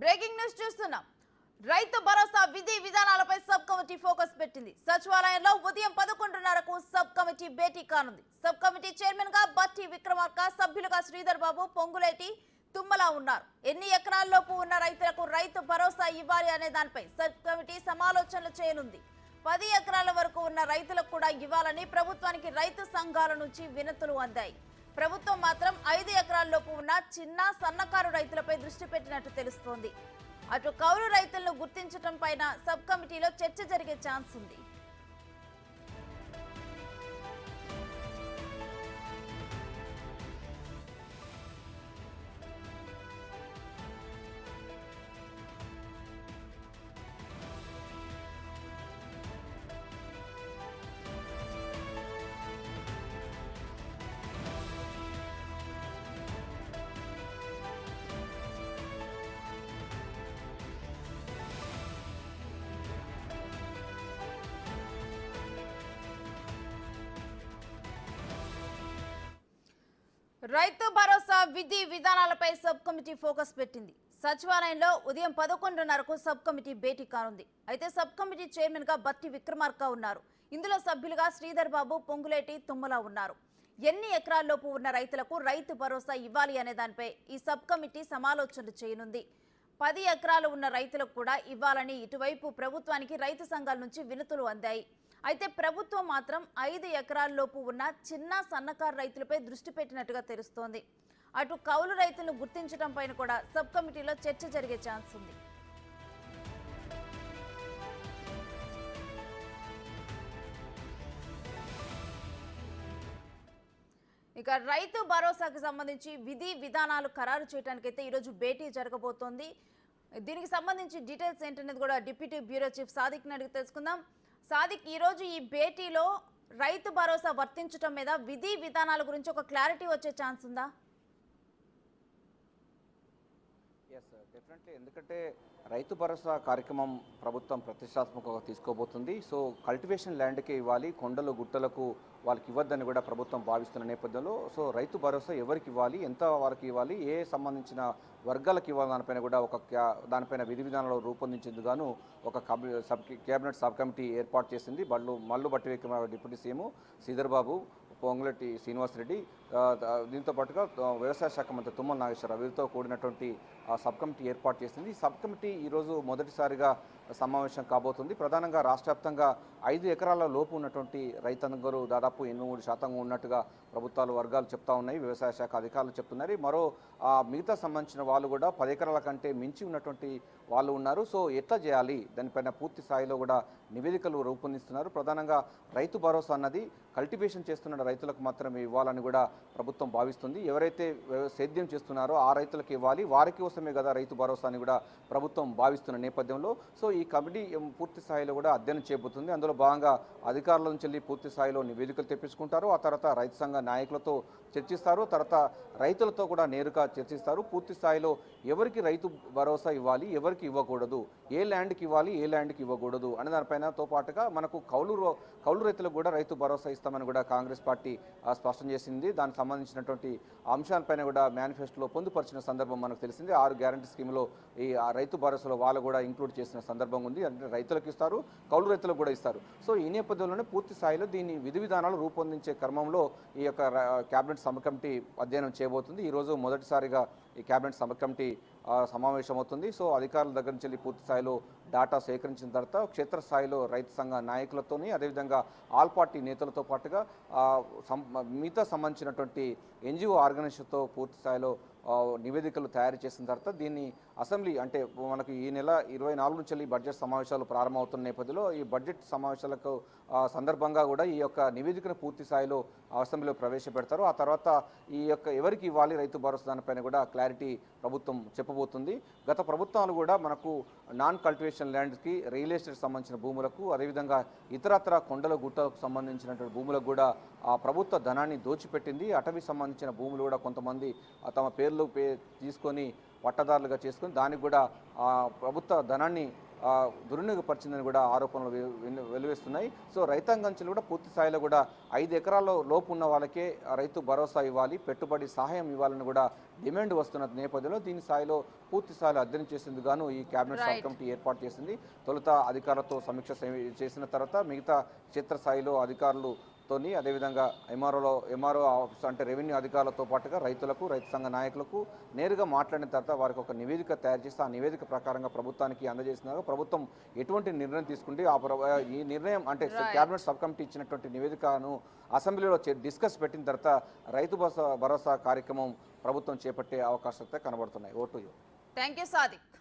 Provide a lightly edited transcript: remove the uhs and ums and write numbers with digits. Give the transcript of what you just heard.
Breaking news చూస్తున్నాం. రైతు భరోసా విధి విధానాలపై సబ్ కమిటీ ఫోకస్ పెట్టింది. సచివాలయంలో ఉదయం 11:30కు సబ్ కమిటీ భేటీ కానుంది. సబ్ కమిటీ చైర్మన్ గా బట్టి విక్రమార్క, సభ్యులుగా శ్రీధర్ బాబు, పొంగులేటి, తుమ్మల ఉన్నారు. ఎన్ని ఎకరాల్లోపు ఉన్న రైతులకు రైతు భరోసా ఇవ్వాలి అనే దానిపై సబ్ కమిటీ సమాలోచనలు చేయనుంది. 10 ఎకరాల వరకు ఉన్న రైతులకు కూడా ఇవ్వాలని ప్రభుత్వానికి రైతు సంఘాల నుంచి వినతులు అందాయి. ప్రభుత్వం మాత్రం 5 ఎకరాల్లోపు ఉన్న చిన్న సన్నకారు రైతులపై దృష్టి పెట్టినట్టు తెలుస్తోంది. అటు కౌలు రైతులను గుర్తించడం పైన సబ్ కమిటీలో చర్చ జరిగే ఛాన్స్ ఉంది. రైతు భరోసా విధి విధానాలపై సబ్ కమిటీ ఫోకస్ పెట్టింది. సచివాలయంలో ఉదయం 11:30కు సబ్ కమిటీ భేటీ కానుంది. అయితే సబ్ కమిటీ చైర్మన్ గా బట్టి విక్రమార్క ఉన్నారు. ఇందులో సభ్యులుగా శ్రీధర్ బాబు, పొంగులేటి, తుమ్మల ఉన్నారు. ఎన్ని ఎకరాల్లోపు ఉన్న రైతులకు రైతు భరోసా ఇవ్వాలి అనే దానిపై ఈ సబ్ కమిటీ సమాలోచనలు చేయనుంది. 10 ఎకరాలు ఉన్న రైతులకు కూడా ఇవ్వాలని ఇటువైపు ప్రభుత్వానికి రైతు సంఘాల నుంచి వినతులు అందాయి. అయితే ప్రభుత్వం మాత్రం 5 ఎకరాల్లోపు ఉన్న చిన్న సన్నకారు రైతులపై దృష్టి పెట్టినట్టుగా తెలుస్తోంది. అటు కౌలు రైతులను గుర్తించడం పైన కూడా సబ్ కమిటీలో చర్చ జరిగే ఛాన్స్ ఉంది. ఇక రైతు భరోసాకు సంబంధించి విధి విధానాలు ఖరారు చేయడానికైతే ఈరోజు భేటీ జరగబోతోంది. దీనికి సంబంధించి డీటెయిల్స్ ఏంటనేది కూడా డిప్యూటీ బ్యూరో చీఫ్ సాదిక్ని అడిగి తెలుసుకుందాం. సాదిక్, ఈరోజు ఈ భేటీలో రైతు భరోసా వర్తించడం మీద విధి విధానాల గురించి ఒక క్లారిటీ వచ్చే ఛాన్స్ ఉందా? Yes, definitely. ఎందుకంటే రైతు భరోసా కార్యక్రమం ప్రభుత్వం ప్రతిష్టాత్మకంగా తీసుకోబోతుంది. సో కల్టివేషన్ ల్యాండ్కే ఇవ్వాలి, కొండలు గుట్టలకు వాళ్ళకి ఇవ్వద్దని కూడా ప్రభుత్వం భావిస్తున్న నేపథ్యంలో సో రైతు భరోసా ఎవరికి ఇవ్వాలి, ఎంత వారికి ఇవ్వాలి, ఏ సంబంధించిన వర్గాలకు ఇవ్వాలి దానిపైన కూడా దానిపైన విధి విధానాలు రూపొందించేందుకు గాను ఒక కేబినెట్ సబ్ కమిటీ ఏర్పాటు చేసింది. మల్లు బట్టి విక్రమార్క డిప్యూటీ సీఎం, శ్రీధర్ బాబు, పొంగులేటి శ్రీనివాసరెడ్డి, దీంతో పాటుగా వ్యవసాయ శాఖ మంత్రి తుమ్మల నాగేశ్వరరావు వీరితో కూడినటువంటి సబ్ కమిటీ ఏర్పాటు చేసింది. ఈ సబ్ కమిటీ ఈరోజు మొదటిసారిగా సమావేశం కాబోతుంది. ప్రధానంగా రాష్ట్ర వ్యాప్తంగా 5 ఎకరాల లోపు ఉన్నటువంటి రైతాంగరు దాదాపు 83% ఉన్నట్టుగా ప్రభుత్వాలు వర్గాలు చెప్తా ఉన్నాయి, వ్యవసాయ శాఖ అధికారులు చెప్తున్నారు. మరో మిగతా సంబంధించిన వాళ్ళు కూడా 10 ఎకరాల కంటే మించి ఉన్నటువంటి వాళ్ళు ఉన్నారు. సో ఎట్లా చేయాలి దానిపైన పూర్తి స్థాయిలో కూడా నివేదికలు రూపొందిస్తున్నారు. ప్రధానంగా రైతు భరోసా అన్నది కల్టివేషన్ చేస్తున్న రైతులకు మాత్రమే ఇవ్వాలని కూడా ప్రభుత్వం భావిస్తుంది. ఎవరైతే సేద్యం చేస్తున్నారో ఆ రైతులకు ఇవ్వాలి, వారి కోసమే కదా రైతు భరోసా అని కూడా ప్రభుత్వం భావిస్తున్న నేపథ్యంలో సో ఈ కమిటీ పూర్తి స్థాయిలో కూడా అధ్యయనం చేయబోతుంది. అందులో భాగంగా అధికారుల నుంచి వెళ్ళి పూర్తి స్థాయిలో నివేదికలు తెప్పించుకుంటారు. ఆ తర్వాత రైతు సంఘ నాయకులతో చర్చిస్తారు, తర్వాత రైతులతో కూడా నేరుగా చర్చిస్తారు. పూర్తి స్థాయిలో ఎవరికి రైతు భరోసా ఇవ్వాలి, ఎవరికి ఇవ్వకూడదు, ఏ ల్యాండ్కి ఇవ్వాలి, ఏ ల్యాండ్కి ఇవ్వకూడదు అనే దానిపైనతో పాటుగా మనకు కౌలు రైతులకు కూడా రైతు భరోసా ఇస్తామని కూడా కాంగ్రెస్ పార్టీ స్పష్టం చేసింది. దానికి సంబంధించినటువంటి అంశాలపైన కూడా మేనిఫెస్టోలో పొందుపరిచిన సందర్భం మనకు తెలిసింది. 6 గ్యారంటీ స్కీమ్లో ఈ రైతు భరోసాలో వాళ్ళు కూడా ఇంక్లూడ్ చేసిన సందర్భం ఉంది. అంటే రైతులకు ఇస్తారు, కౌలు రైతులకు కూడా ఇస్తారు. సో ఈ నేపథ్యంలోనే పూర్తి స్థాయిలో దీన్ని విధి విధానాలు రూపొందించే క్రమంలో ఈ యొక్క క్యాబినెట్ సబ్ కమిటీ అధ్యయనం చేయబోతుంది. ఈరోజు మొదటిసారిగా ఈ క్యాబినెట్ సబ్ కమిటీ సమావేశమవుతుంది. సో అధికారుల దగ్గర నుంచి పూర్తి స్థాయిలో డేటా సేకరించిన తర్వాత క్షేత్రస్థాయిలో రైతు సంఘ నాయకులతోని అదేవిధంగా ఆల్ పార్టీ నేతలతో పాటుగా మిగతా సంబంధించినటువంటి ఎన్జిఓ ఆర్గనైజేషన్తో పూర్తి స్థాయిలో నివేదికలు తయారు చేసిన తర్వాత దీన్ని అసెంబ్లీ అంటే మనకు ఈ నెల 24 నుంచి బడ్జెట్ సమావేశాలు ప్రారంభమవుతున్న నేపథ్యంలో ఈ బడ్జెట్ సమావేశాలకు సందర్భంగా కూడా ఈ యొక్క నివేదికను పూర్తి స్థాయిలో అసెంబ్లీలో ప్రవేశపెడతారు. ఆ తర్వాత ఈ యొక్క ఎవరికి ఇవ్వాలి రైతు భరోసా దానిపైన కూడా క్లారిటీ ప్రభుత్వం చెప్పబోతుంది. గత ప్రభుత్వాలు కూడా మనకు నాన్ కల్టివేషన్ ల్యాండ్స్కి రియల్ ఎస్టేట్ సంబంధించిన భూములకు అదేవిధంగా ఇతరత్ర కొండల గుట్టలకు సంబంధించినటువంటి భూములకు కూడా ఆ ప్రభుత్వ ధనాన్ని దోచిపెట్టింది. అటవీ సంబంధించిన భూములు కూడా కొంతమంది తమ పేర్లు తీసుకొని పట్టదారులుగా చేసుకొని దానికి కూడా ప్రభుత్వ ధనాన్ని దుర్వినియోగపరిచిందని కూడా ఆరోపణలు వెలువస్తున్నాయి. సో రైతాంగంచులు కూడా పూర్తి స్థాయిలో కూడా 5 ఎకరాల లోపు ఉన్న వాళ్ళకే రైతు భరోసా ఇవ్వాలి, పెట్టుబడి సహాయం ఇవ్వాలని కూడా డిమాండ్ వస్తున్న నేపథ్యంలో దీని స్థాయిలో పూర్తి స్థాయిలో అధ్యయనం చేసేందుకు గాను ఈ కేబినెట్ సబ్ కమిటీ ఏర్పాటు చేసింది. తొలుత అధికారులతో సమీక్ష చేసిన తర్వాత మిగతా క్షేత్రస్థాయిలో అధికారులతోని అదేవిధంగా ఎంఆర్ఓ ఆఫీస్ అంటే రెవెన్యూ అధికారులతో పాటుగా రైతులకు, రైతు సంఘ నాయకులకు నేరుగా మాట్లాడిన తర్వాత వారికి ఒక నివేదిక తయారు చేసి ఆ నివేదిక ప్రకారంగా ప్రభుత్వానికి అందజేసినారు. ప్రభుత్వం ఎటువంటి నిర్ణయం తీసుకుంటే ఈ నిర్ణయం అంటే కేబినెట్ సబ్ కమిటీ ఇచ్చినటువంటి నివేదికను అసెంబ్లీలో డిస్కస్ పెట్టిన తర్వాత రైతు భరోసా కార్యక్రమం ప్రభుత్వం చేపట్టే అవకాశాలు కనబడుతున్నాయి. Vote thank you Sadiq.